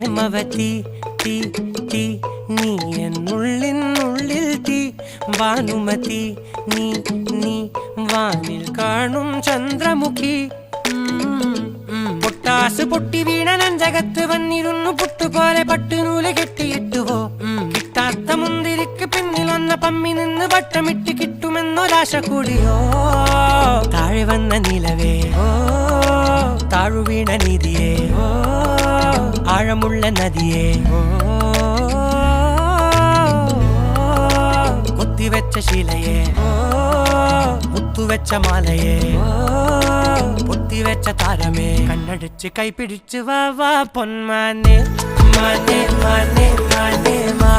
മവതി തീ തീ നീ എന്നുള്ളിൽ തീ ഭാനുമതി നീ നീ വാനിൽ കാണും ചന്ദ്രമുഖി പൊട്ടാസ് പൊട്ടി വീണ നഞ്ചകത്ത് വന്നിരുന്നു പുട്ടുപോലെ പട്ടുനൂല് കെട്ടിയിട്ടുവോ കിട്ടാത്ത മുന്തിരിക്ക് പിന്നിൽ വന്ന പമ്മി നിന്ന് വട്ടമിട്ട് കിട്ടുമെന്നൊരാശ കൂടിയോ താഴെ വന്ന നിലവേ ഓ താഴു വീണ നിധിയേ ഓ ആഴമുള്ള നദിയേ കൊത്തിവെച്ച ശിലയേ മുത്തുവെച്ച മാലയേ പൊത്തിവെച്ച താരമേ കണ്ണടിച്ച് കൈപിടിച്ച് വാ വാ പൊന്മാനെ മാനേ മാനേ മാനേ മാ